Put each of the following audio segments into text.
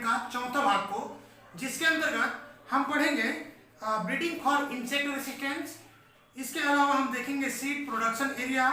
Component का चौथा भाग को, जिसके अंतर्गत हम पढ़ेंगे ब्रीडिंग फॉर इंसेक्ट रेसिस्टेंस। इसके अलावा हम देखेंगे सीड प्रोडक्शन एरिया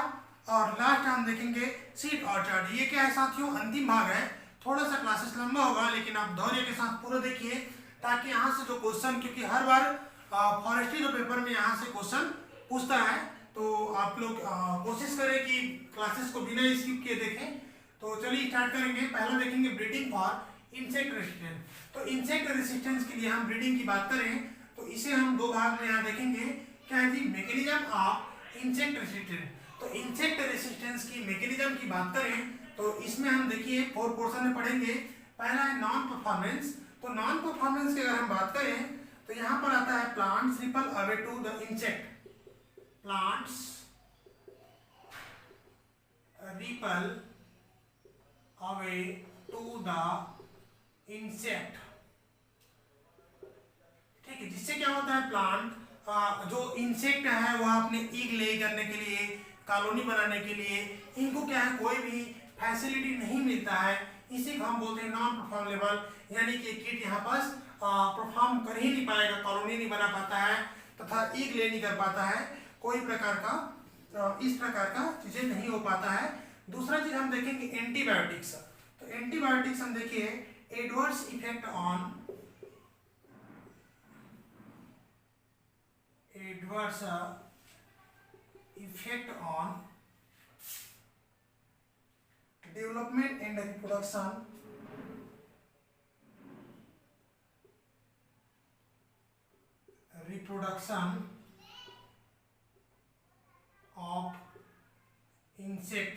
और लास्ट हम देखेंगे सीड ऑर्चर्ड। ये क्या है साथियों, अंतिम भाग है। थोड़ा सा क्लासेस लंबा होगा लेकिन आप धैर्य के साथ पूरा देखिए, ताकि यहाँ से जो क्वेश्चन, क्योंकि हर बार फॉरेस्ट्री जो पेपर में यहाँ से क्वेश्चन पूछता है, तो आप लोग कोशिश करें कि क्लासेस को बिना स्किप किए देखें। तो चलिए स्टार्ट करेंगे। पहला देखेंगे ब्रीडिंग फॉर इंसेक्ट रेसिस्टेंस। तो इंसेक्ट रेसिस्टेंस के लिए हम ब्रीडिंग की बात करें तो इसे हम दो भाग में यहाँ देखेंगे। क्या है जी, मैकेनिज्म ऑफ इंसेक्ट रेसिस्टेंस। तो इंसेक्ट रेसिस्टेंस की मैकेनिज्म की बात करें तो इसमें हम देखिए 4 पोर्शन में पढ़ेंगे। पहला है नॉन परफॉर्मेंस। तो नॉन परफॉर्मेंस की अगर हम बात करें तो यहाँ पर आता है plants repel away to the insect. Plants repel away to the insect. ठीक है, जिससे क्या होता है, प्लांट जो इंसेक्ट है वह अपने ईग ले करने के लिए, कॉलोनी बनाने के लिए इनको क्या है कोई भी फैसिलिटी नहीं मिलता है। इसी को हम बोलते हैं नॉन परफॉर्मेबल, यानी कि कीट यहाँ पास परफॉर्म कर ही नहीं पाएगा, कॉलोनी नहीं बना पाता है तथा ईग ले नहीं कर पाता है, कोई प्रकार का इस प्रकार का चीजें नहीं हो पाता है। दूसरा चीज हम देखेंगे एंटीबायोटिक्स। तो एंटीबायोटिक्स हम देखिए adverse effect on adverse effect on development and reproduction of insect।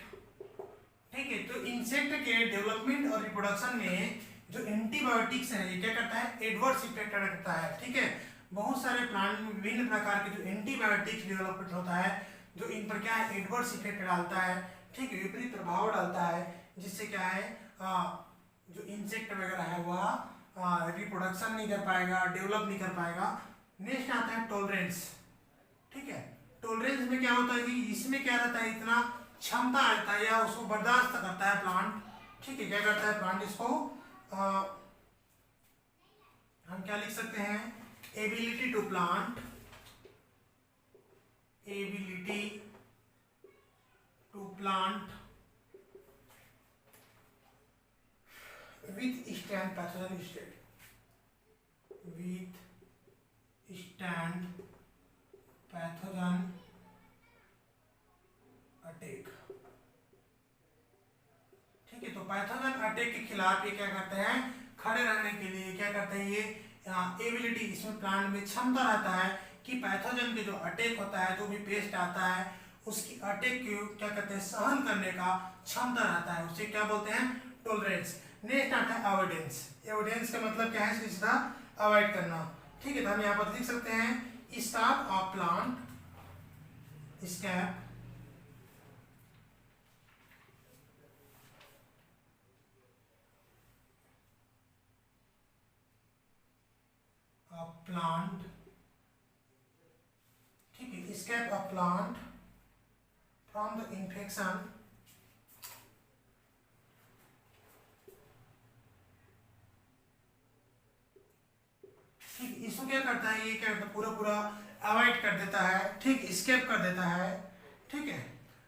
ठीक है, तो इंसेक्ट के डेवलपमेंट और रिप्रोडक्शन में जो एंटीबायोटिक्स है ये क्या करता है, एडवर्स इफेक्ट करता है। ठीक है, बहुत सारे प्लांट में विभिन्न प्रकार के जो एंटीबायोटिक्स डेवलपमेंट होता है जो इन पर क्या है एडवर्स इफेक्ट डालता है। ठीक है, विपरीत प्रभाव डालता है, जिससे क्या है जो इंसेक्ट वगैरह है वह रिप्रोडक्शन नहीं कर पाएगा, डेवलप नहीं कर पाएगा। नेक्स्ट आता है टॉलरेंस। ठीक है, टॉलरेंस में क्या होता है कि इसमें क्या रहता है, इतना क्षमता आता है या उसको बर्दाश्त करता है प्लांट। ठीक है, क्या करता है प्लांट, इसको हम क्या लिख सकते हैं, ability to plant, ability to plant withstand pathogen state, withstand pathogen attack. ठीक है, तो पैथोजन अटैक के खिलाफ ये क्या करते हैं, खड़े रहने के लिए क्या करते हैं, ये एबिलिटी, इसमें प्लांट में क्षमता रहता है कि पैथोजन के जो अटैक होता है, जो भी पेस्ट आता है उसकी अटैक को क्या कहते हैं, सहन करने का क्षमता रहता है, उसे क्या बोलते हैं, टॉलरेंस। नेक्स्ट आता है अवॉइडेंस। अवॉइडेंस का मतलब क्या है, सीधा अवॉइड करना। ठीक है, तो हम यहाँ पर लिख सकते हैं stop of plant, stop plant. ठीक है, escape a plant from the infection ठीक, इसको क्या करता है, ये क्या करता है, पूरा अवॉइड कर देता है। ठीक, escape कर देता है। ठीक है,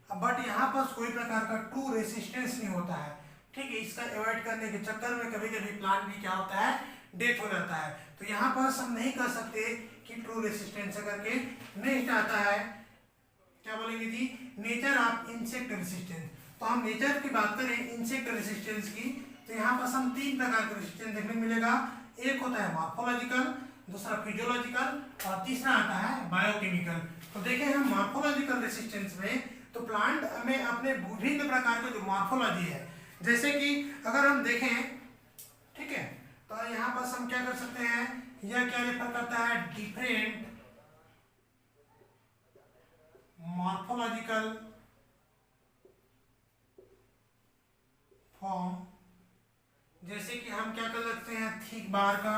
बट यहाँ पर कोई प्रकार का ट्रू रेसिस्टेंस नहीं होता है। ठीक है, इसका अवॉइड करने के चक्कर में कभी कभी प्लांट भी क्या होता है, डेथ हो जाता है। तो यहाँ पर हम नहीं कर सकते कि ट्रू रेसिस्टेंस करके। नेक्स्ट आता है क्या बोलेंगे जी, नेचर ऑफ इंसेक्ट रेसिस्टेंस। तो हम नेचर की बात करें इंसेक्ट रेसिस्टेंस की तो यहाँ पर हम 3 प्रकार का रेसिस्टेंस देखने को मिलेगा। एक होता है मॉर्फोलॉजिकल, दूसरा फिजियोलॉजिकल और तीसरा आता है बायोकेमिकल। तो देखें हम मॉर्फोलॉजिकल रेसिस्टेंस में तो प्लांट में अपने विभिन्न प्रकार के जो मॉर्फोलॉजी है, जैसे कि अगर हम देखें, ठीक है, तो यहाँ पर हम क्या कर सकते हैं, यह क्या रेफर करता है, डिफरेंट मॉर्फोलॉजिकल फॉर्म। जैसे कि हम क्या कर सकते हैं, थिक बार का।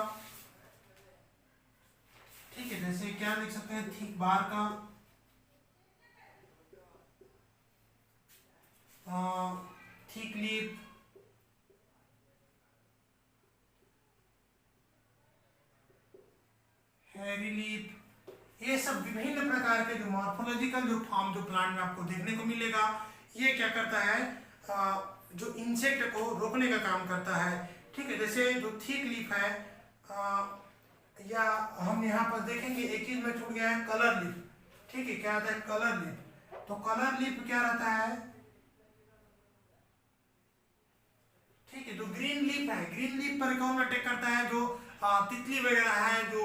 ठीक है, जैसे क्या लिख सकते हैं, थिक बार का, थिक लीफ, ये सब विभिन्न प्रकार के जो मॉर्फोलॉजिकल जो फॉर्म जो प्लांट में आपको देखने को मिलेगा, ये क्या करता है, जो इंसेक्ट को रोकने का काम करता है। ठीक है, जैसे जो थिक लीफ है, या हम यहाँ पर देखेंगे एक चीज में छूट गया है, कलर लीफ। ठीक है, क्या आता है, कलर लीफ। तो कलर लीफ क्या रहता है, ठीक है, जो ग्रीन लीफ है, ग्रीन लीफ पर कौन अटैक करता है, जो तितली वगैरह है, जो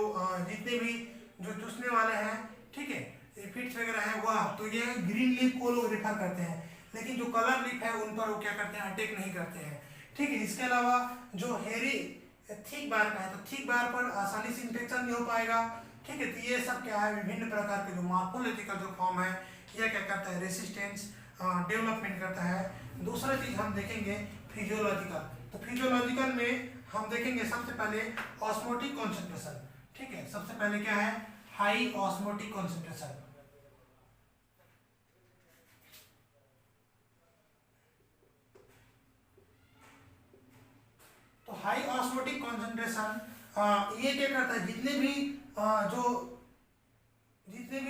जितने भी जो चूसने वाले हैं, ठीक है, एफिड्स वगैरह है वह, तो ये ग्रीन लीफ को लोग रेफर करते हैं। लेकिन जो कलर लीफ है उन पर वो क्या करते हैं, अटैक नहीं करते हैं। ठीक है, इसके अलावा जो हेरी थिक बार का है, तो थिक बार पर आसानी से इंफेक्शन नहीं हो पाएगा। ठीक है, तो ये सब क्या है, विभिन्न प्रकार के जो मॉर्फोलॉजिकल जो फॉर्म है, यह क्या करता है, रेसिस्टेंस डेवलपमेंट करता है। दूसरा चीज हम देखेंगे फिजियोलॉजिकल। तो फिजियोलॉजिकल में हम देखेंगे सबसे पहले ऑस्मोटिक कॉन्सेंट्रेशन। ठीक है, सबसे पहले क्या है, हाई ऑस्मोटिक कॉन्सेंट्रेशन। तो हाई ऑस्मोटिक कॉन्सेंट्रेशन ये क्या करता है, जितने भी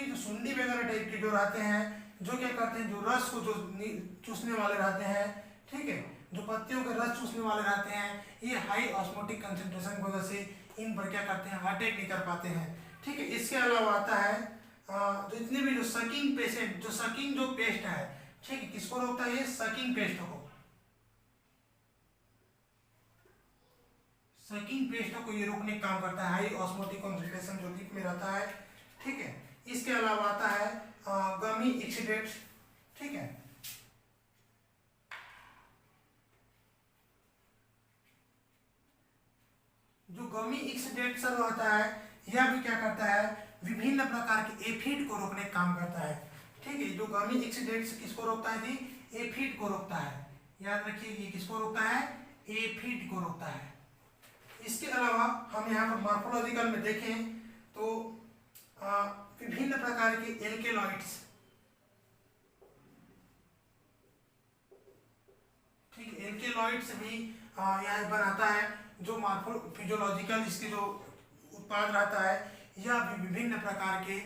जो सुंडी वगैरह टाइप के जो रहते हैं, जो क्या करते हैं, जो रस को जो चूसने वाले रहते हैं, ठीक है, जो पत्तियों के रस चूसने वाले रहते हैं, ये हाई ऑस्मोटिक कंसंट्रेशन की वजह से इन पर क्या करते हैं, अटैक नहीं कर पाते हैं। ठीक है, इसके अलावा आता है जितने भी जो सकिंग पेशेंट, जो सकिंग जो पेस्ट है, ठीक है, किसको रोकता है, ये सकिंग पेस्ट को, सकिंग पेस्ट को ये रोकने का काम करता है, हाई ऑस्मोटिक कंसंट्रेशन जो लीफ में रहता है। ठीक है, इसके अलावा आता है गमी एक्सीडेंट्स। ठीक है, जो गमी एक्सीडेंट्स होता है, यह भी क्या करता है, विभिन्न प्रकार के एफिड को रोकने का काम करता है। ठीक है, जो गमी एक्सीडेंट्स किसको रोकता है जी, एफिड को रोकता है। याद रखिए, ये किसको रोकता है, एफिड को रोकता है। इसके अलावा हम यहाँ पर मॉर्फोलॉजिकल में देखें तो विभिन्न प्रकार के एल्केलॉइड्स, ठीक है, एल्केलॉइड्स भी यह बनाता है, जो फिजियोलॉजिकल इसके जो उत्पाद रहता है, यह भी विभिन्न प्रकार के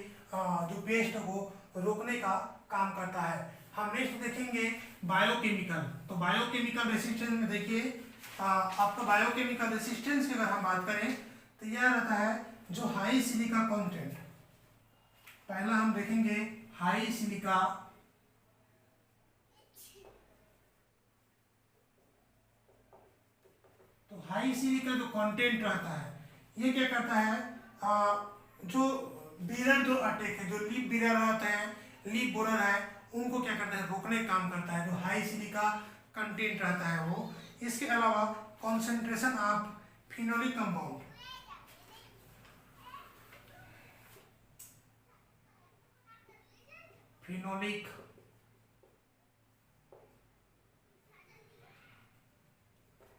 जो पेस्ट को रोकने का काम करता है। हम नेक्स्ट देखेंगे बायोकेमिकल। तो बायोकेमिकल रेसिस्टेंस में देखिए, आपका बायोकेमिकल रेसिस्टेंस की अगर हम बात करें तो यह रहता है जो हाई सिलिका कंटेंट। पहला हम देखेंगे हाई सिलिका, तो हाई सिलिका जो कंटेंट रहता है, ये क्या करता है, जो बीरर जो अटैक है, जो लीफ बीरर रहते हैं, लीफ बोरर है, उनको क्या करता है, रोकने का काम करता है, जो हाई सिलिका कंटेंट रहता है वो। इसके अलावा concentration of phenolic compound, phenolic,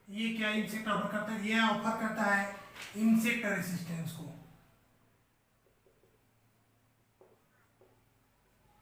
ये क्या इंसेक्ट ऑफर करता है, ये ऑफर करता है इंसेक्ट रेसिस्टेंस को।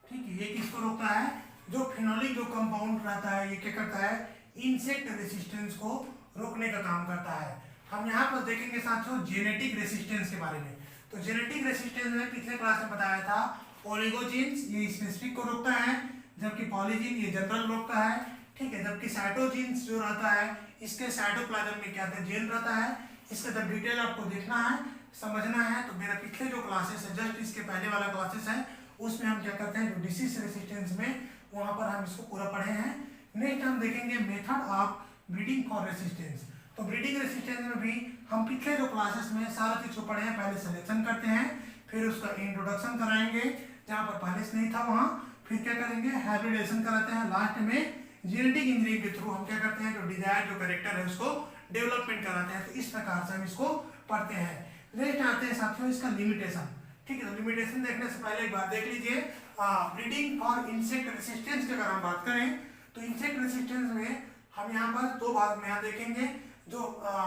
ठीक है, ये किसको रोकता है, जो फिनोलिक जो कंपाउंड रहता है, ये क्या करता है, इंसेक्ट रेसिस्टेंस को रोकने का काम करता है। हम यहाँ पर देखेंगे साथियों जेनेटिक रेसिस्टेंस के बारे में। तो जेनेटिक रेसिस्टेंस में पिछले क्लास में बताया था, ओलिगोजीन्स ये स्पेसिफिक को रोकता है, जबकि पॉलीजीन ये जनरल रोकता है। ठीक है, जबकि साइटोजीन्स जो रहता है, इसके साइटोप्लाज्म में क्या जेल रहता है। इसका जब डिटेल आपको देखना है, समझना है, तो मेरा पिछले जो क्लासेस है, जस्ट इसके पहले वाला क्लासेस है, उसमें हम क्या करते हैं, जो डिसीज रेसिस्टेंस में वहां पर हम इसको पूरा पढ़े हैं। नेक्स्ट हम देखेंगे method of breeding for resistance. तो ब्रीडिंग रेसिस्टेंस में भी हम पिछले जो क्लासेस में सारा चीज को पढ़े हैं, पहले सिलेक्शन करते हैं, फिर उसका इंट्रोडक्शन कराएंगे जहाँ पर पहले से नहीं था वहाँ, फिर क्या करेंगे, हाइब्रिडेशन कराते हैं, लास्ट में जेनेटिक इंजीनियरिंग के थ्रू हम क्या करते हैं, जो डिजायर जो कैरेक्टर है उसको डेवलपमेंट कराते हैं। तो इस प्रकार से हम इसको पढ़ते हैं। नेक्स्ट आते हैं साथियों इसका लिमिटेशन। ठीक है, तो लिमिटेशन देखने से पहले एक बात देख लीजिए, ब्रीडिंग फॉर इंसेक्ट रेसिस्टेंस की अगर हम बात करें तो इंसेक्ट रेसिस्टेंस में हम यहाँ पर दो भाग में यहाँ देखेंगे, जो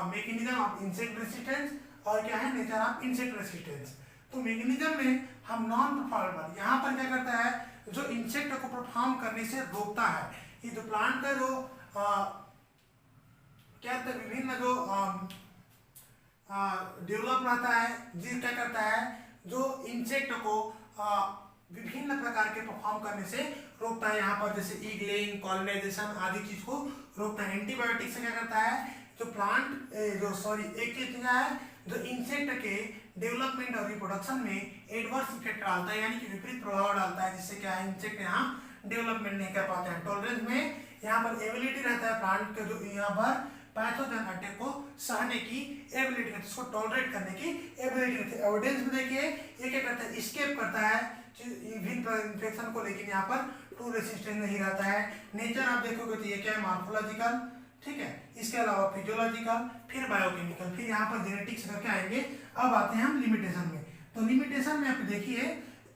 मैकेनिज्म ऑफ इंसेक्ट रेसिस्टेंस और क्या है नेचर ऑफ इंसेक्ट रेसिस्टेंस। तो मैकेनिज्म में हम नॉन परफॉर्मर, यहाँ पर क्या करता है, जो इंसेक्ट को परफॉर्म करने से रोकता है। ये जो प्लांट का जो क्या कहते हैं, विभिन्न जो डेवलप रहता है, जी क्या करता है, जो इंसेक्ट को विभिन्न प्रकार के परफॉर्म करने से रोकता है। यहाँ पर जैसे ईगलिंग, कॉलोनाइजेशन आदि चीज को रोकता है। एंटीबायोटिक से क्या करता है, जो प्लांट एक चीज क्या है, जो इंसेक्ट के डेवलपमेंट और रिप्रोडक्शन में एडवर्स इफेक्ट डालता है, यानी कि विपरीत प्रभाव डालता है, जिससे क्या है इंसेक्ट यहाँ डेवलपमेंट नहीं कर पाते हैं। टॉलरेंस में यहाँ पर एबिलिटी रहता है प्लांट के, जो यहाँ पर पैथोजन अटैक को सहने की एबिलिटी रहती है, इसको टॉलरेट करने की एबिलिटी रहती है। एविडेंस में देखिए ये क्या करता है, एस्केप करता है विभिन्न इन्फेक्शन को, लेकिन यहाँ पर टू रेसिस्टेंट नहीं रहता है। नेचर आप देखोगे तो ये क्या है, मॉर्फोलॉजिकल, ठीक है। इसके अलावा फिजियोलॉजिकल, फिर बायोकेमिकल, फिर यहाँ पर जेनेटिक्स करके आएंगे। अब आते हैं हम लिमिटेशन में। तो लिमिटेशन में आप देखिए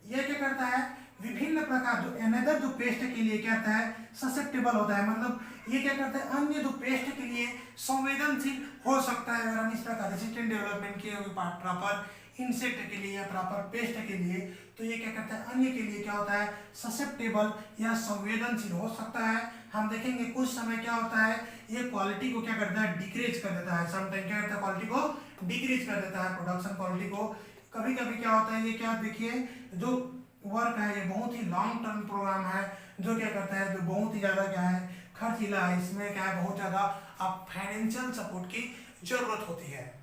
ये क्या करता है, विभिन्न प्रकार जो अनदर जो पेस्ट के लिए क्या करता है, ससेप्टेबल होता है, मतलब ये क्या करता है, अन्य जो पेस्ट के लिए संवेदनशील हो सकता है। अगर हम इस प्रकार रेसिस्टेंट डेवलपमेंट किए हुए प्रॉपर इंसेक्ट के लिए या प्रॉपर पेस्ट के लिए, तो ये क्या करता है, अन्य के लिए क्या होता है, ससेप्टेबल या संवेदनशील हो सकता है। हम देखेंगे कुछ समय क्या होता है, ये क्वालिटी को क्या करता है, डिक्रीज कर देता है। समटाइम क्या करता है, क्वालिटी को डिक्रीज कर देता है, प्रोडक्शन क्वालिटी को। कभी कभी क्या होता है, ये क्या देखिए जो वर्क है ये बहुत ही लॉन्ग टर्म प्रोग्राम है, जो क्या करता है, जो बहुत ही ज्यादा क्या है, खर्चीला है। इसमें क्या है, बहुत ज्यादा आप फाइनेंशियल सपोर्ट की जरूरत होती है।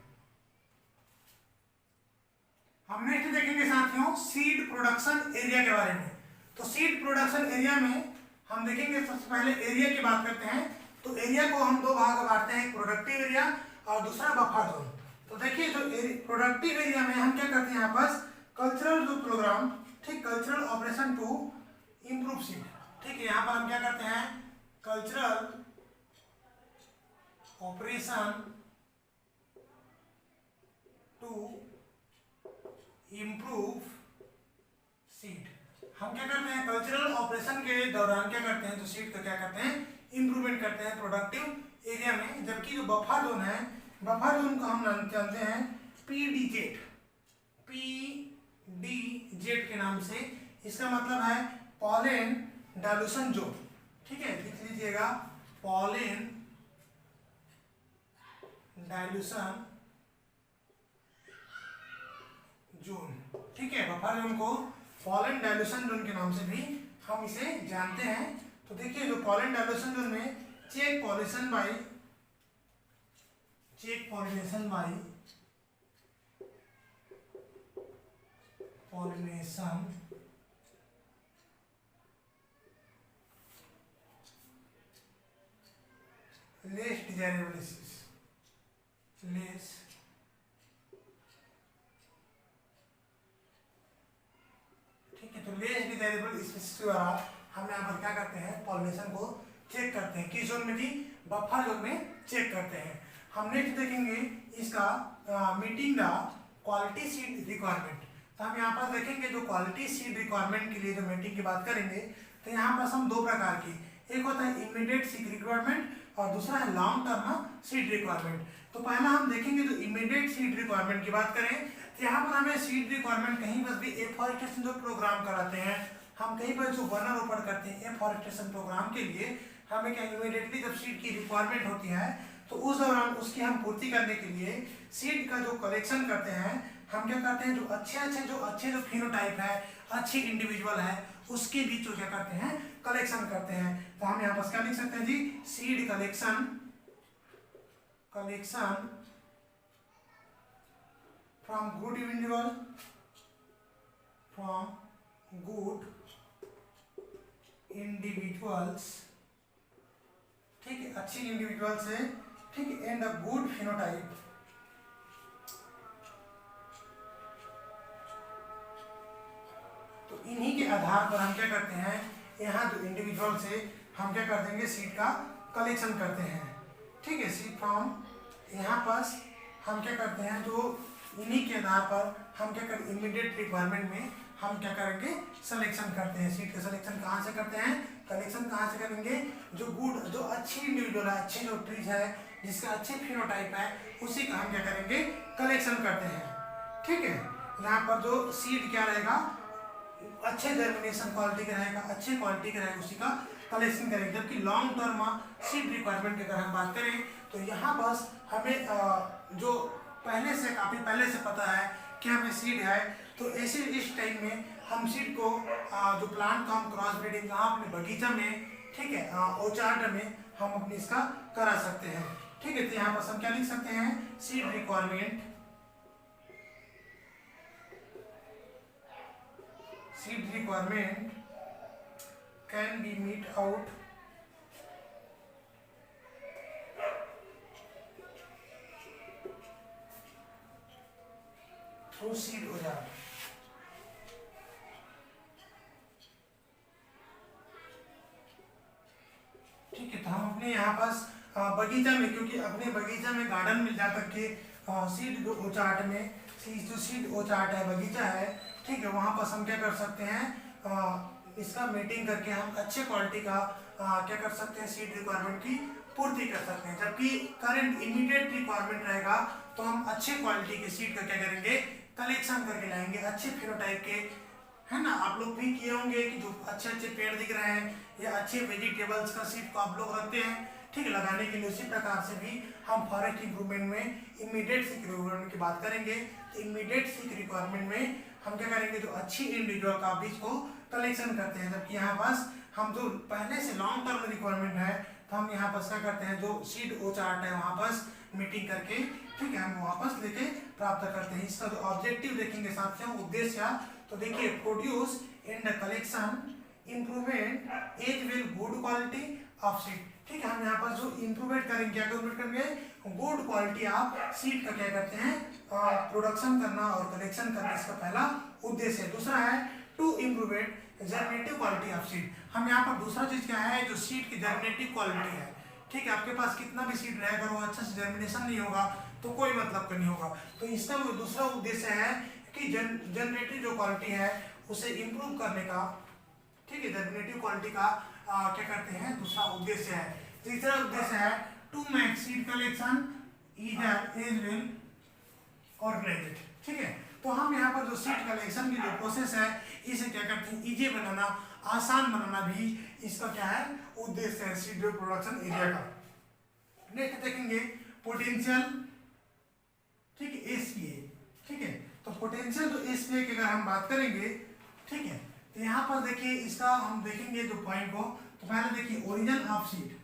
हम नेक्स्ट देखेंगे साथियों सीड प्रोडक्शन एरिया के बारे में। तो सीड प्रोडक्शन एरिया में हम देखेंगे, सबसे पहले एरिया की बात करते हैं। तो एरिया को हम दो भाग में बांटते हैं, एक प्रोडक्टिव एरिया और दूसरा बफर जोन। तो देखिए जो प्रोडक्टिव एरिया में हम क्या करते हैं, यहाँ पर कल्चरल जो प्रोग्राम, ठीक, cultural operation to improve seed, ठीक है। यहाँ पर हम क्या करते हैं, cultural operation to improve seed. हम क्या करते हैं, कल्चरल ऑपरेशन के दौरान क्या करते हैं, तो सीड का क्या करते हैं, इंप्रूवमेंट करते हैं प्रोडक्टिव एरिया में। जबकि जो बफर जोन है, बफर जोन को हम जानते हैं पीडीजेड, पीडीजेड के नाम से। इसका मतलब है पॉलन डाइल्यूशन जोन, ठीक है, लिख लीजिएगा, पॉलन डाइल्यूशन जोन, ठीक है। बफर जोन को पॉलन डाइल्यूशन जोन के नाम से भी हम इसे जानते हैं। तो देखिए जो पॉलन डाइल्यूशन जोन में check pollination by pollination less desirable less तो लेस डिजायरेबल स्पीशीज द्वारा हम यहाँ पर क्या करते हैं, पॉलिनेशन को चेक करते हैं। किस जोन में जी, बफर जोन में चेक करते हैं। हम नेक्स्ट देखेंगे इसका meeting the quality seed requirement. तो हम यहाँ पर देखेंगे जो क्वालिटी सीड रिक्वायरमेंट के लिए जो मीटिंग की बात करेंगे, तो यहाँ पर हम दो प्रकार की, एक होता है इमीडिएट सीड रिक्वायरमेंट और दूसरा है लॉन्ग टर्म सीड रिक्वायरमेंट। तो पहला हम देखेंगे जो इमीडिएट सीड रिक्वायरमेंट की बात करें, यहाँ पर हमें सीड रिक्वायरमेंट कहीं पर भी एफॉरेस्टेशन जो प्रोग्राम कराते हैं, हम कहीं पर जो वनारोपण करते हैं एफॉरेस्टेशन प्रोग्राम के लिए, हमें क्या इमीडिएटली जब सीड की रिक्वायरमेंट होती है, तो उस दौरान उसकी हम पूर्ति करने के लिए सीड का जो कलेक्शन करते हैं, हम क्या करते हैं, जो अच्छे जो फिनोटाइप है, अच्छे इंडिविजुअल है, उसके बीच क्या करते हैं, कलेक्शन करते हैं। तो हम यहाँ पर क्या लिख सकते हैं जी, seed collection from good individuals, ठीक है, अच्छी इंडिविजुअल से, ठीक है, एंड अ गुड फिनोटाइप, तो इन्हीं के आधार पर हम क्या करते हैं, यहाँ जो इंडिविजुअल से हम क्या कर देंगे, सीड का कलेक्शन करते हैं, ठीक है। सीड फ्रॉम यहाँ पर हम क्या करते हैं, जो इन्हीं के आधार पर हम क्या करें, इमीडिएट रिक्वायरमेंट में हम क्या करेंगे, सिलेक्शन करते हैं। सीड का सिलेक्शन कहाँ से करते हैं, कलेक्शन कहाँ से करेंगे, जो अच्छी इंडिविजुअल है, अच्छे जो ट्रीज है, जिसका अच्छे फिनोटाइप है, उसी का हम क्या करेंगे, कलेक्शन करते हैं, ठीक है। यहाँ पर जो सीड क्या रहेगा, अच्छे जर्मिनेशन क्वालिटी का रहेगा, अच्छे क्वालिटी का रहेगा, उसी का कलेक्शन करेंगे। जबकि लॉन्ग टर्म सीड रिक्वायरमेंट की अगर हम बात करें, तो यहाँ बस हमें जो काफी पहले से पता है कि हमें सीड है तो ऐसे इस टाइम में हम सीड को जो प्लांट को हम क्रॉस ब्रीडिंग कहाँ अपने बगीचा में, ठीक है, ओचार्ट में हम अपनी इसका करा सकते हैं। ठीक है, तो यहाँ पर हम क्या लिख सकते हैं, seed requirement, seed requirement can be meet out through seed orchard. ठीक है, तो हम अपने यहाँ पास बगीचा में, क्योंकि अपने बगीचा में गार्डन मिल जा करके सीड ओचार्ट में, जो सीड ओचार्ट है बगीचा है, ठीक है, वहाँ पर हम क्या कर सकते हैं, इसका मीटिंग करके हम अच्छे क्वालिटी का क्या कर सकते हैं, सीड रिक्वायरमेंट की पूर्ति कर सकते हैं। जबकि करंट इमीडिएट रिक्वायरमेंट रहेगा तो हम अच्छे क्वालिटी के सीड का क्या करेंगे, कलेक्शन करके लाएंगे, अच्छे फिनोटाइप के, है ना। आप लोग भी किए होंगे कि जो अच्छे अच्छे पेड़ दिख रहे हैं या अच्छे वेजिटेबल्स का सीड को आप लोग रखते हैं, ठीक है, लगाने के लिए। उसी प्रकार से भी हम फॉरेस्ट इंप्रूवमेंट में इमीडिएट सीड रिक्वायरमेंट की बात करेंगे। तो इमीडिएट सीड रिक्वायरमेंट में हम क्या करेंगे, जो अच्छी इंडिविजुअल का बीज को कलेक्शन करते हैं। जबकि यहाँ पास हम जो पहले से लॉन्ग टर्म रिक्वायरमेंट है, तो हम यहाँ पास क्या करते हैं, जो सीड ओचार्ट है वहाँ पास मीटिंग करके, ठीक है, हम वापस लेके प्राप्त करते हैं। इसका जो ऑब्जेक्टिव देखेंगे साथियों, उद्देश्य, तो देखिए, produce in the collection improvement as well good quality of seed. ठीक है, हम यहाँ पर जो इम्प्रूवमेंट करेंगे, क्या इम्प्रूव करेंगे, गुड क्वालिटी ऑफ सीड का क्या करते हैं, प्रोडक्शन करना और कलेक्शन करना, इसका पहला उद्देश्य है। दूसरा है to improvement germinative quality of seed. हम यहाँ पर दूसरा चीज क्या है, जो सीड की जर्मिनेटिव क्वालिटी है, ठीक है, आपके पास कितना भी सीड रहेगा, वो अच्छा से जर्मिनेशन नहीं होगा तो कोई मतलब का नहीं होगा। तो इसका दूसरा उद्देश्य है कि जनरेटिव जो क्वालिटी है उसे इम्प्रूव करने का, ठीक है, जर्मिनेटिव क्वालिटी का क्या करते हैं, दूसरा उद्देश्य है। तीसरा उद्देश्य है to make seed collection either as organised. ठीक है, तो हम यहाँ पर जो सीड कलेक्शन की जो प्रोसेस है, इसे क्या करते हैं, इजी बनाना, आसान बनाना भी इसका क्या है, उद्देश्य है सीड प्रोडक्शन एरिया का। नेक्स्ट देखेंगे पोटेंशियल, ठीक है, एसपीए। ठीक है, तो पोटेंशियल जो एसपीए की अगर हम बात करेंगे, ठीक है, तो यहाँ पर देखिए, इसका हम देखेंगे जो पॉइंट को, तो पहले देखिए ओरिजिन ऑफ सीड।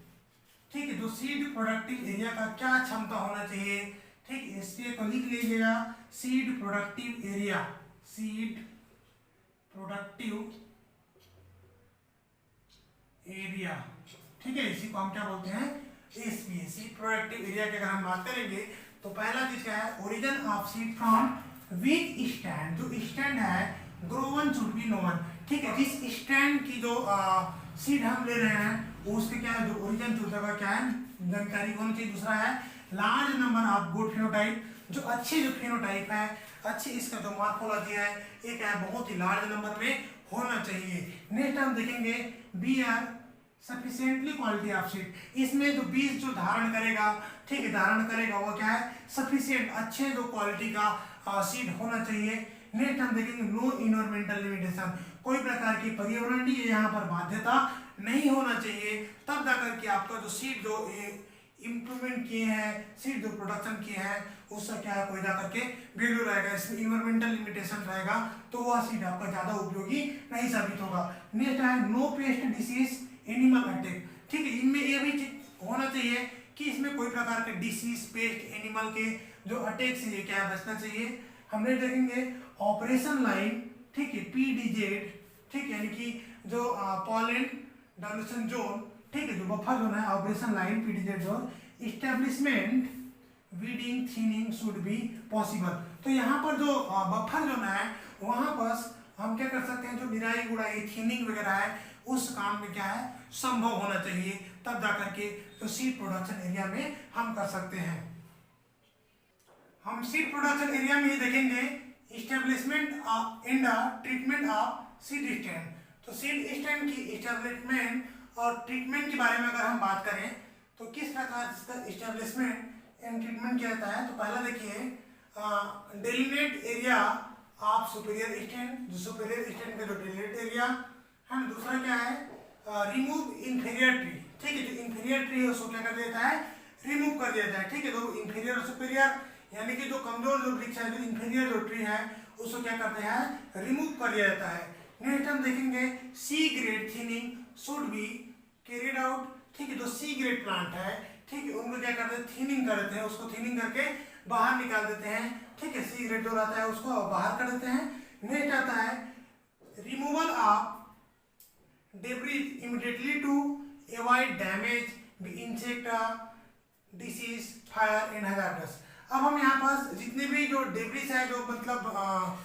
ठीक है, जो सीड प्रोडक्टिव एरिया का क्या क्षमता होना चाहिए, ठीक, एसपीए को लिख लीजिएगा, seed productive area, seed productive area. ठीक है, इसी को हम क्या बोलते हैं, एसपीए, सीड प्रोडक्टिव एरिया की अगर हम बात करेंगे, तो पहला चीज क्या है, origin of seed from weak stand. जो स्टैंड है, ग्रोवन शुड बी नोवन। ठीक है, जिस स्टैंड की जो सीड हम ले रहे हैं उसके क्या है, जो ओरिजिन शुद्ध का क्या है, जानकारी होनी चाहिए। दूसरा है large number of good phenotype, जो अच्छे जो फिनोटाइप है, अच्छी इसका जो मॉर्फोलॉजी है, ये क्या है, बहुत ही लार्ज नंबर में होना चाहिए। नेक्स्ट हम देखेंगे bear sufficiently quality of seed. इसमें जो बीज जो धारण करेगा, ठीक है, धारण करेगा वो क्या है, सफिशिएंट, अच्छे जो क्वालिटी का सीड होना चाहिए। नेक्स्ट हम देखेंगे नो इन्वायरमेंटल लिमिटेशन, कोई प्रकार की पर्यावरणीय यहाँ पर बाध्यता नहीं होना चाहिए, तब जाकर के आपका जो सीड जो इम्प्रूवमेंट किए हैं, सीड जो प्रोडक्शन किए हैं, उसका क्या है, कोई जाकर के वैल्यू रहेगा। इसमें इन्वायरमेंटल लिमिटेशन रहेगा तो वह सीड आपका ज्यादा उपयोगी नहीं साबित होगा। नेक्स्ट है no pest disease animal attack. ठीक है, इनमें ये भी होना चाहिए कि इसमें कोई प्रकार के डिसीज, पेस्ट, एनिमल के जो अटैक से ये क्या बचना चाहिए। हमने देखेंगे ऑपरेशन लाइन, ठीक है, पीडीजेड, ठीक है, यानी कि जो पॉलन डाइल्यूशन जोन, ठीक है, जो बफर जोन है, operation line, PDZ zone, establishment weeding thinning should be possible. तो यहाँ पर जो बफर जोन है, वहां पर हम क्या कर सकते हैं, जो निराई गुड़ाई, थिनिंग वगैरह है, उस काम में क्या है, संभव होना चाहिए, तब जाकर के तो सीड प्रोडक्शन एरिया में हम कर सकते हैं। हम सीड प्रोडक्शन एरिया में ही देखेंगे establishment and treatment of seed stand. तो सीड स्टैंड की इस्टेब्लिशमेंट और ट्रीटमेंट के बारे में अगर हम बात करें, तो किस प्रकार इसका इस्टेब्लिशमेंट एंड ट्रीटमेंट किया जाता है। तो पहला देखिए डेलिनेट एरिया ऑफ सुपीरियर स्टैंड, जो सुपीरियर स्टैंड का जो डेलिनेट एरिया है। दूसरा क्या है, रिमूव इंफीरियर ट्री। ठीक है, जो इंफीरियर ट्री है उसको क्या कर देता है, रिमूव कर दिया जाए। ठीक है, तो इंफीरियर और सुपीरियर यानी कि जो कमजोर जो वृक्ष है, जो इंफीरियर जो ट्री है, उसको क्या करते हैं, रिमूव कर दिया जाता है। नेक्स्ट हम देखेंगे C grade thinning should be carried out. ठीक है, जो सी ग्रेड प्लांट है, ठीक है, उनको क्या करते हैं, थिनिंग कर देते हैं, उसको थिनिंग करके बाहर निकाल देते हैं। ठीक है, सी ग्रेड जो रहता है उसको बाहर कर देते हैं। नेक्स्ट आता है removal of debris immediately to avoid damage insect disease fire and hazards. अब हम यहाँ पास जितने भी जो डेब्रिज है, जो मतलब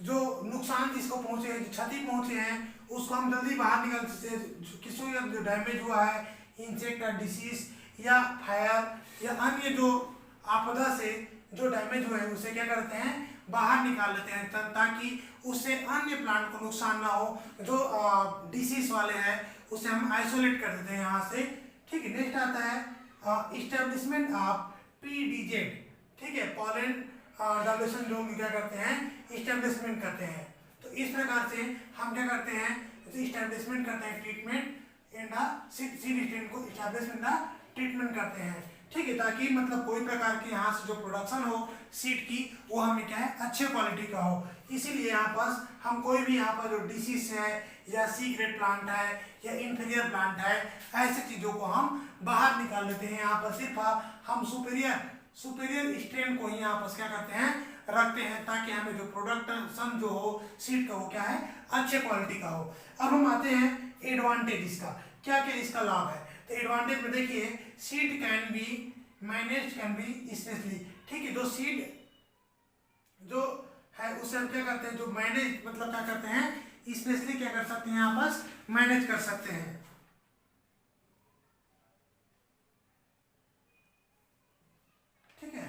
जो नुकसान जिसको पहुंचे हैं, जो क्षति पहुंचे हैं, उसको हम जल्दी बाहर निकाल सकते हैं। किसी का जो डैमेज हुआ है, इंसेक्ट डिसीज या फायर या अन्य जो आपदा से जो डैमेज हुए हैं, उसे क्या करते हैं, बाहर निकाल लेते हैं, ताकि उससे अन्य प्लांट को नुकसान ना हो। जो डिसीज वाले हैं उसे हम आइसोलेट कर देते हैं यहाँ से। ठीक है, नेक्स्ट आता है इस्टेब्लिशमेंट ऑफ पीडीजेड। ठीक है, पॉलन डाइल्यूशन जोन क्या करते हैं, इस्टेब्लिशमेंट करते हैं। तो इस प्रकार से हम क्या करते हैं, इस्टेब्लिशमेंट करते हैं, ट्रीटमेंट एंड सीड स्ट्रेन को इस्टेब्लिशमेंट ट्रीटमेंट करते हैं। ठीक है, ताकि मतलब कोई प्रकार की यहाँ से जो प्रोडक्शन हो सीड की, वो हमें क्या है, अच्छे क्वालिटी का हो। इसीलिए यहाँ पास हम कोई भी यहाँ पर जो डिसीज है या सी ग्रेड प्लांट है या इंफीरियर प्लांट है, ऐसे चीजों को हम बाहर निकाल लेते हैं। यहाँ पर सिर्फ हम सुपेरियर स्ट्रेन को ही यहाँ पर क्या करते हैं, रखते हैं, ताकि हमें जो प्रोडक्शन जो हो सीड का, वो क्या है, अच्छे क्वालिटी का हो। अब हम आते हैं एडवांटेज इसका, क्या क्या इसका लाभ है। तो एडवांटेज में देखिए, seed can be manage, can be specially. ठीक है, जो सीड जो है उसे हम क्या करते हैं, जो मैनेज मतलब क्या करते हैं, स्पेशली क्या कर सकते हैं, यहाँ पास मैनेज कर सकते हैं। ठीक है,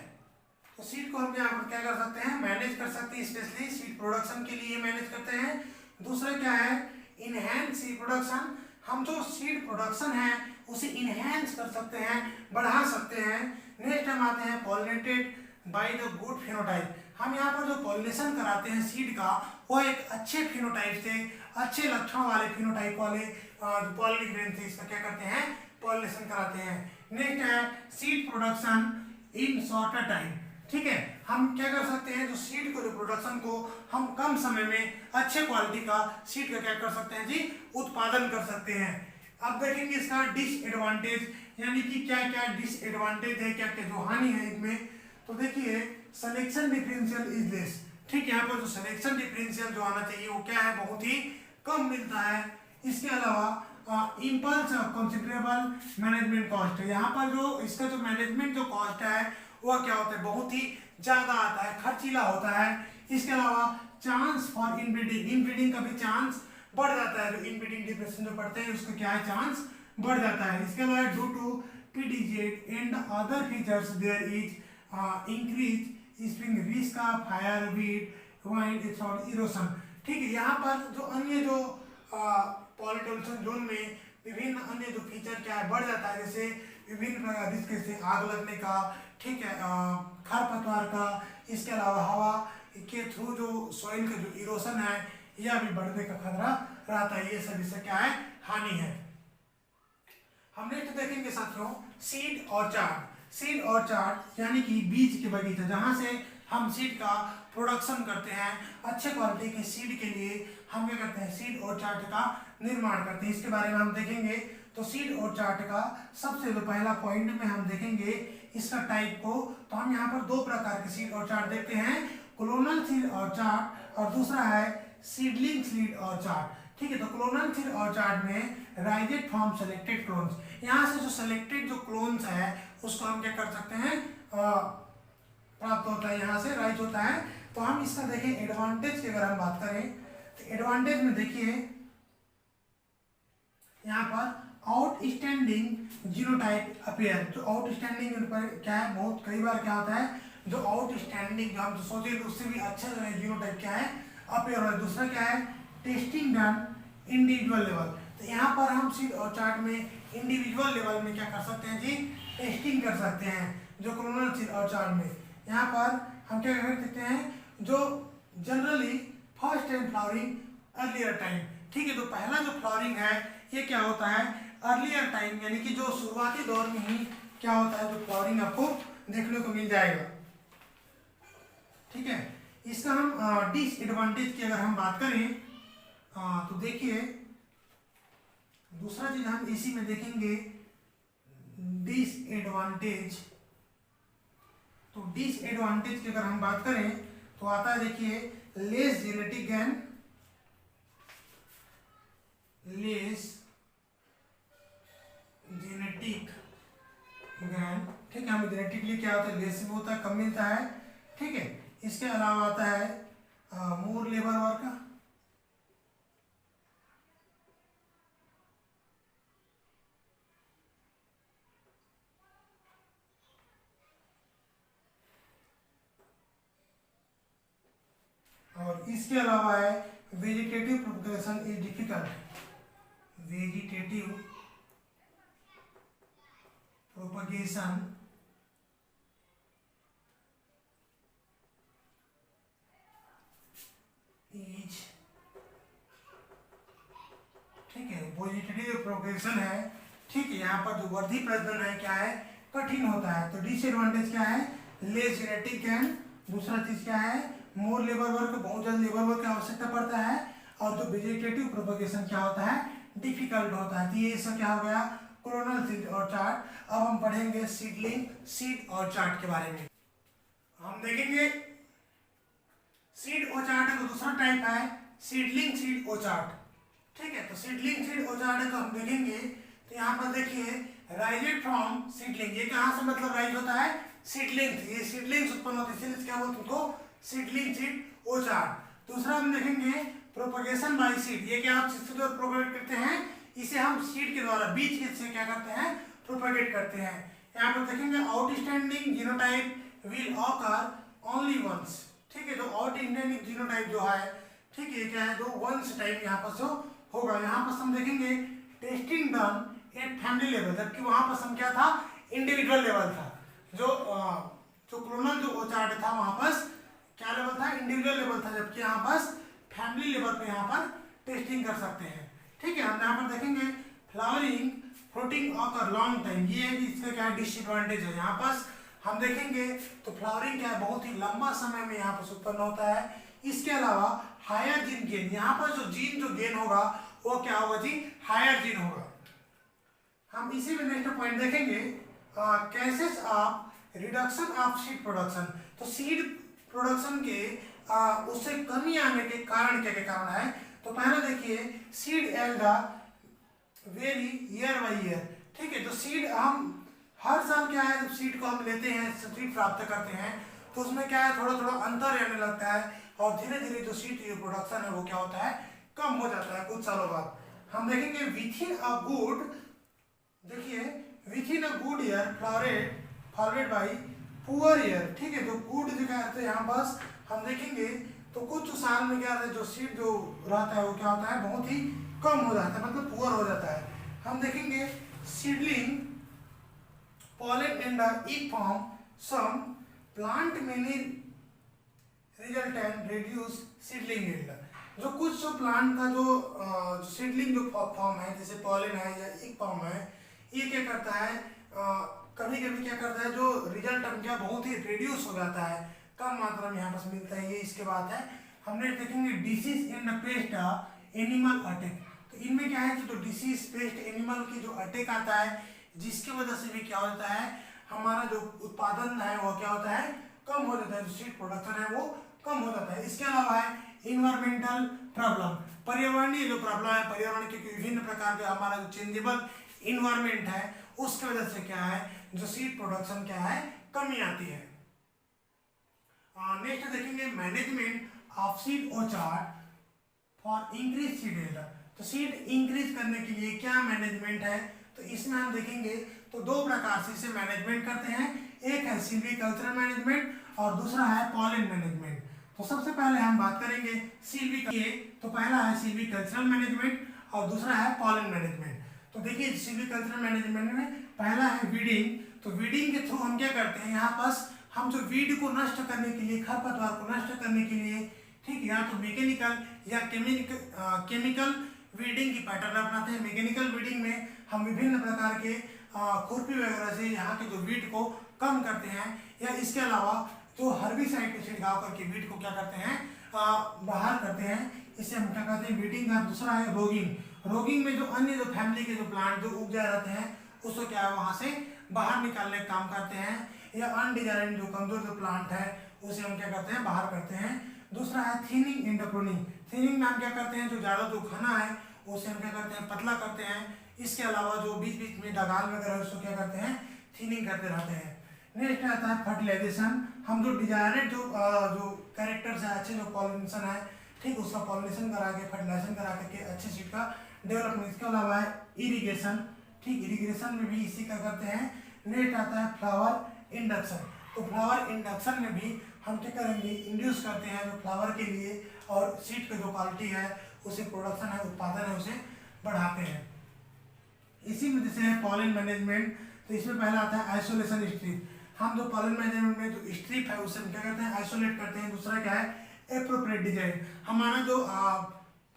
तो सीड को हम यहाँ पर क्या कर सकते हैं, मैनेज कर सकते हैं, स्पेशली सीड प्रोडक्शन के लिए मैनेज करते हैं। दूसरा क्या है, इनहैंस सीड प्रोडक्शन। हम जो सीड प्रोडक्शन है उसे इनहैंस कर सकते हैं, बढ़ा सकते हैं। नेक्स्ट हम आते हैं pollinated by the good phenotype. हम यहाँ पर जो पॉलिनेशन कराते हैं सीड का, वो एक अच्छे फिनोटाइप से, अच्छे लक्षण वाले फिनोटाइप वाले पॉलिनिक ग्रेन से इसका क्या करते हैं, पॉलिनेशन कराते हैं। नेक्स्ट है seed production in shorter time. ठीक है, हम क्या कर सकते हैं, जो सीड को, जो प्रोडक्शन को हम कम समय में अच्छे क्वालिटी का सीड का क्या कर सकते हैं जी, उत्पादन कर सकते हैं। अब देखेंगे इसका डिसएडवांटेज, यानी कि क्या क्या डिसएडवांटेज है, क्या क्या जो हानि है इनमें। तो देखिए, सिलेक्शन डिफरेंशियल इज लेस। ठीक, यहाँ पर जो सिलेक्शन डिफरेंशियल जो आना चाहिए वो क्या है, बहुत ही कम मिलता है। इसके अलावा इम्पल्स कंसिडरेबल मैनेजमेंट कॉस्ट है। यहाँ पर जो इसका जो मैनेजमेंट जो कॉस्ट है वह क्या होता है, बहुत ही ज्यादा आता है, खर्चीला होता है। इसके अलावा चांस फॉर इनब्रीडिंग, इनब्रीडिंग का भी चांस बढ़ जाता है। जो इनब्रीडिंग डिप्रेशन जो पढ़ते हैं उसका क्या है, चांस बढ़ जाता है। इसके अलावा due to PDZ and other features there is increase spring risk of fire weed wind erosion. ठीक है, यहाँ पर जो अन्य जो पॉलिनेशन जोन में विभिन्न अन्य जो फीचर क्या है, बढ़ जाता है, जैसे विभिन्न रिस्क से आग लगने का, ठीक है, खरपतवार का। इसके अलावा हवा के थ्रू जो सॉइल का जो इरोशन है यह भी बढ़ने का खतरा रहता है। ये सब इससे क्या है, हानि है। हम नेक्स्ट देखेंगे साथियों सीड ऑर्चार्ड। सीड ऑर्चार्ड यानी कि बीज के बगीचा, जहां से हम सीड का प्रोडक्शन करते हैं। अच्छे क्वालिटी के सीड के लिए हम क्या करते हैं, सीड ऑर्चार्ड का निर्माण करते हैं। इसके बारे में हम देखेंगे। तो सीड ऑर्चार्ड का सबसे जो पहला पॉइंट में हम देखेंगे इसका टाइप को। तो हम यहाँ पर दो प्रकार के सीड ऑर्चार्ड देखते हैं, क्लोनल सीड ऑर्चार्ड और दूसरा है सीडलिंग सीड ऑर्चार्ड। ठीक है, तो क्लोनल सीड ऑर्चार्ड में राइजेड फ्रॉम सेलेक्टेड क्लोन्स, यहाँ से जो सेलेक्टेड जो क्लोन्स है उसको हम क्या कर सकते हैं, प्राप्त होता है, यहाँ से राइज होता है। तो हम इसका देखें एडवांटेज की अगर हम बात करें तो एडवांटेज में देखिए यहाँ पर आउटस्टैंडिंग जीनोटाइप अपीयर। जो आउटस्टैंडिंग क्या है, बहुत कई बार क्या होता है, जो आउटस्टैंडिंग जो हम सोचे तो उससे भी अच्छा जो है जीनोटाइप क्या है, अपीयर। और दूसरा क्या है, टेस्टिंग डन इंडिविजुअल लेवल। तो यहाँ पर हम सीड ऑर्चार्ड में इंडिविजुअल लेवल में क्या कर सकते हैं जी, टेस्टिंग कर सकते हैं। जो क्लोनल सीड ऑर्चार्ड में यहाँ पर हम क्या कर सकते हैं, जो generally first time flowering earlier time. ठीक है, तो पहला जो फ्लावरिंग है ये क्या होता है, अर्लियर टाइम, यानी कि जो शुरुआती दौर में ही क्या होता है, जो फ्लावरिंग आपको देखने को मिल जाएगा। ठीक है, इसका हम डिसएडवांटेज की अगर हम बात करें तो देखिए दूसरा चीज हम इसी में देखेंगे डिसएडवांटेज। तो डिसएडवांटेज की अगर हम बात करें तो आता है देखिए less genetic gain, less genetic gain, ठीक है। हमें जेनेटिकली क्या होता है, लेस भी होता है, कम मिलता है, ठीक है। इसके अलावा आता है मोर लेबर वर्क, और इसके अलावा है vegetative propagation is difficult, vegetative propagation is, ठीक है, वेजिटेटिव प्रोपगेशन है, ठीक है। यहाँ पर जो वर्धी प्रजनन है क्या है, कठिन होता है। तो डिसएडवांटेज क्या है, लेस जेनेटिक गेन, दूसरा चीज क्या है मोर लेबर वर्क, बहुत ज्यादा लेबर वर्क की आवश्यकता पड़ता है, और जो वेजिटेटिव प्रोपगेशन क्या होता है, डिफिकल्ट होता है। तो ये इसका क्या हो गया क्लोनल सीड और चार्ट। अब हम पढ़ेंगे सीडलिंग सीड और चार्ट के बारे में। हम देखेंगे सीड और चार्ट का दूसरा टाइप है सीडलिंग सीड और चार्ट, ठीक है। तो सीडलिंग सीड और चार्ट को हम देखेंगे तो यहाँ पर देखिए राइजेड फ्रॉम सीडलिंग, ये कहाँ से मतलब राइज होता है, सीडलिंग, ये सीडलिंग्स उत्पन्न होती है, इसलिए क्या बोलते हैं उनको सीडलिंग सीड और चार्ट। दूसरा हम देखेंगे प्रोपगेशन बाय सीड, ये क्या आप सीड के द्वारा प्रोपगेट करते हैं, इसे हम सीड के द्वारा बीज के से क्या करते हैं प्रोपगेट करते हैं। यहाँ पर देखेंगे outstanding genotype will occur only once, ठीक है। तो आउटस्टैंडिंग जीनोटाइप जो है, ठीक है, क्या है जो वंस टाइप यहाँ पर जो होगा। यहाँ पर हम देखेंगे testing done at family level, जबकि वहां पर हम क्या था इंडिविजुअल लेवल था। जो क्लोनल जो चार्ट था वहां पर क्या लेवल था, इंडिविजुअल लेवल था, जबकि यहाँ पर फैमिली लेवल पे यहाँ पर टेस्टिंग कर सकते हैं, ठीक है। हम यहाँ पर देखेंगे flowering fruiting occur long time, ये है कि इसका क्या डिसएडवांटेज है। यहाँ पर हम देखेंगे तो फ्लावरिंग क्या है बहुत ही लंबा समय में यहाँ पर उत्पन्न होता है। इसके अलावा हायर जीन गेन, यहाँ पर जो गेन होगा वो क्या होगा जी, हायर जीन होगा। हम इसी में नेक्स्ट पॉइंट देखेंगे cases of reduction of seed production. तो सीड प्रोडक्शन के उससे कमी आने के कारण क्या क्या कारण है। तो पहले देखिए seed alga very year by year, ठीक है। तो सीड हम हर साल क्या है जब सीड को हम लेते हैं, सीड प्राप्त करते हैं, तो उसमें क्या है थोड़ा थोड़ा अंतर रहने लगता है, और धीरे धीरे जो सीड प्रोडक्शन है वो क्या होता है कम हो जाता है कुछ सालों बाद। हम देखेंगे विथिन अ गुड, देखिए within a good year followed by poor year, ठीक है। जो गुड जो क्या रहता है यहाँ बस हम देखेंगे तो कुछ साल में क्या रहता है जो सीड जो रहता है वो क्या होता है बहुत ही कम हो जाता है, मतलब पुअर हो जाता है। हम देखेंगे seedling pollen and the egg form some plant many resultant reduce seedling yield। जो कुछ जो प्लांट का जो सीडलिंग जो फॉर्म है जैसे पॉलन है या एक फॉर्म है, ये क्या करता है कभी कभी क्या करता है जो रिजल्ट क्या बहुत ही रिड्यूस हो जाता है, कम मात्रा में यहाँ पर मिलता है, ये इसके बाद है। हमने देखेंगे disease in the paste animal attack. तो इनमें क्या है कि जो डिसीज पेस्ट एनिमल की जो अटैक आता है जिसकी वजह से भी क्या होता है हमारा जो उत्पादन है वो क्या होता है कम हो जाता है, जो सीड प्रोडक्शन है वो कम हो जाता है। इसके अलावा है इन्वायरमेंटल प्रॉब्लम, पर्यावरणीय जो प्रॉब्लम है, पर्यावरण के विभिन्न प्रकार के हमारा जो चेंजेबल इन्वायरमेंट है उसकी वजह से क्या है जो सीड प्रोडक्शन क्या है कमी आती है। नेक्स्ट देखेंगे management of seed orchard for increase seed yield. तो सीड इंक्रीज करने के लिए क्या मैनेजमेंट है, तो इसमें हम देखेंगे तो दो प्रकार से इसे मैनेजमेंट करते हैं, एक है सिल्वीकल्चरल मैनेजमेंट और दूसरा है पॉलन मैनेजमेंट। तो सबसे पहले हम बात करेंगे तो पहला है सिल्वीकल्चरल मैनेजमेंट और दूसरा है पॉलन मैनेजमेंट। तो देखिए सिल्वीकल्चरल मैनेजमेंट में पहला है वीडिंग। तो वीडिंग के थ्रू हम क्या करते हैं यहाँ पास हम जो वीड को नष्ट करने के लिए, खरपतवार को नष्ट करने के लिए, ठीक है, या तो मैकेनिकल या केमिकल वीडिंग की पैटर्न अपनाते हैं। मैकेनिकल वीडिंग में हम विभिन्न प्रकार के खुरपी वगैरह से यहाँ के जो वीड को कम करते हैं, या इसके अलावा जो हर्बिसाइड का छिड़काव करके वीट को क्या करते हैं, बाहर करते हैं, इसे हम क्या कहते हैं वीटिंग। का दूसरा है रोगिंग। रोगिंग में जो अन्य जो फैमिली के जो प्लांट जो उग जाए रहते हैं उसको क्या है वहां से बाहर निकालने का काम करते हैं, या अनडिजायर्ड जो कमजोर जो प्लांट है उसे हम क्या करते हैं बाहर करते हैं। दूसरा है थिनिंग एंड प्रूनिंग। थिनिंग में हम क्या करते हैं जो ज़्यादा जो घना है उसे हम क्या करते हैं पतला करते हैं। इसके अलावा जो बीच बीच में डगाल वगैरह उसको क्या करते हैं थिनिंग करते रहते हैं। नेक्स्ट आता है फर्टिलाइजेशन। हम जो डिजायरेड जो कैरेक्टर्स है, अच्छे जो पॉलिनेशन है, ठीक, उसका पॉलिनेशन करा के फर्टिलाइजेशन करा करके अच्छे सीड का डेवलपमेंट। इसके अलावा है इरिगेशन, ठीक, इरिगेशन में भी इसी का करते हैं। नेक्स्ट आता है फ्लावर इंडक्शन। तो फ्लावर इंडक्शन में भी हम क्या करेंगे इंड्यूस करते हैं जो फ्लावर के लिए, और सीड की जो क्वालिटी है उसे प्रोडक्शन है उत्पादन है उसे बढ़ाते हैं। इसी में जैसे है पॉलन मैनेजमेंट, तो इसमें पहला आता है आइसोलेशन स्ट्रिप। हम जो पॉलन मैनेजमेंट में जो स्ट्रिप है उसे हम क्या करते हैं आइसोलेट करते हैं। दूसरा क्या है एप्रोप्रिएट डिजाइन। हमारा जो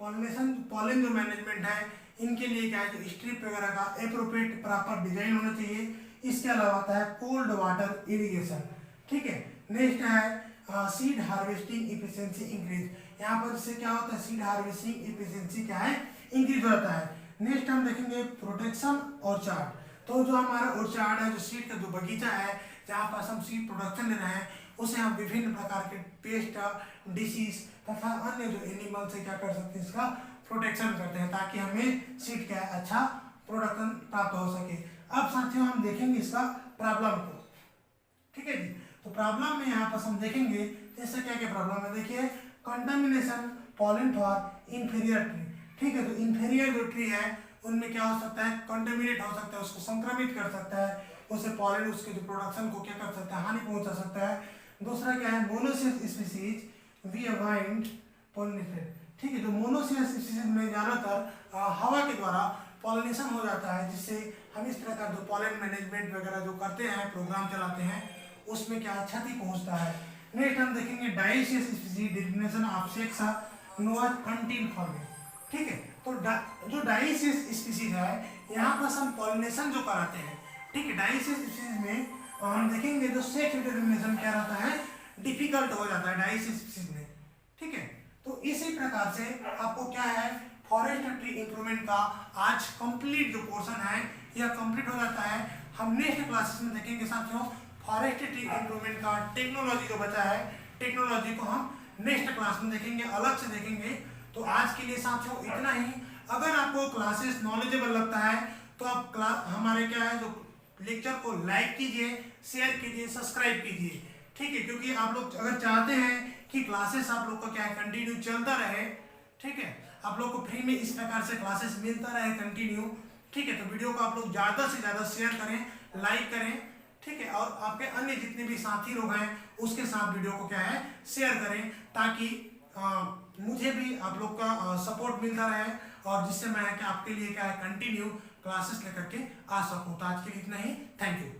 पॉलन जो मैनेजमेंट है इनके लिए क्या है जो स्ट्रिप वगैरह का एप्रोप्रिएट प्रॉपर डिजाइन होना चाहिए। इसके अलावा आता है कोल्ड वाटर इरिगेशन, ठीक है। नेक्स्ट है सीड हार्वेस्टिंग इफिशिएंसी इंक्रीज। यहाँ पर इससे क्या होता है सीड हार्वेस्टिंग इफिशिएंसी क्या है इंक्रीज हो जाता है। नेक्स्ट हम देखेंगे प्रोटेक्शन और चार्ट। तो जो हमारा ऑर्चार्ड है, जो सीड का जो बगीचा है जहाँ पर हम सीड प्रोडक्शन ले रहे हैं उसे हम विभिन्न प्रकार के पेस्ट, डिसीज तथा अन्य जो एनिमल से क्या कर सकते हैं इसका प्रोटेक्शन करते हैं ताकि हमें सीड क्या है अच्छा प्रोडक्शन प्राप्त हो सके। अब साथियों हम देखेंगे इसका प्रॉब्लम को, ठीक है जी। तो प्रॉब्लम में यहाँ पर हम देखेंगे जैसे क्या क्या प्रॉब्लम है। देखिए contamination pollen for inferior tree, ठीक है। तो इंफीरियर जो ट्री है उनमें क्या हो सकता है कंटामिनेट हो सकता है, उसको संक्रमित कर सकता है, उसे पॉलन उसके जो प्रोडक्शन को क्या कर सकता है हानि पहुंचा सकता है। दूसरा क्या है monoecious species we avoid pollination, ठीक है। जो मोनोसियस स्पीसीज में ज़्यादातर हवा के द्वारा पॉलिनेशन हो जाता है, जिससे हम इस तरह का जो पॉलन मैनेजमेंट वगैरह जो करते हैं प्रोग्राम चलाते हैं उसमें क्या क्षति पहुंचता है। नेक्स्ट हम देखेंगे dioecious species definition of sex knower canteen forming, ठीक है। तो जो डाइसियस स्पीसीज है यहाँ पर हम पॉलिनेशन जो कराते हैं, ठीक है। डाइसियस स्पीसीज में हम देखेंगे जो सेक्स डिटरमिनेशन क्या रहता है डिफिकल्ट हो जाता है डाइसियस स्पीसीज में, ठीक है। तो इसी प्रकार से आपको क्या है फॉरेस्ट ट्री इंप्रूवमेंट का आज कंप्लीट जो पोर्शन है यह कंप्लीट हो जाता है। हम नेक्स्ट क्लासेस में देखेंगे साथियों फॉरेस्ट ट्री इंप्रूवमेंट का टेक्नोलॉजी जो बचा है, टेक्नोलॉजी को हम नेक्स्ट क्लास में देखेंगे, अलग से देखेंगे। तो आज के लिए साथियों इतना ही। अगर आपको क्लासेस नॉलेजेबल लगता है तो आप हमारे क्या है जो लेक्चर को लाइक कीजिए, शेयर कीजिए, सब्सक्राइब कीजिए, ठीक है। क्योंकि आप लोग अगर चाहते हैं कि क्लासेस आप लोग का क्या है कंटिन्यू चलता रहे, ठीक है, आप लोग को फ्री में इस प्रकार से क्लासेस मिलता रहे कंटिन्यू, ठीक है। तो वीडियो को आप लोग ज़्यादा से ज़्यादा शेयर करें, लाइक करें, ठीक है। और आपके अन्य जितने भी साथी लोग हैं उसके साथ वीडियो को क्या है शेयर करें, ताकि मुझे भी आप लोग का सपोर्ट मिलता रहे और जिससे मैं क्या आपके लिए क्या है कंटिन्यू क्लासेस लेकर के आ सकूँ। तो आज के लिए इतना ही, थैंक यू।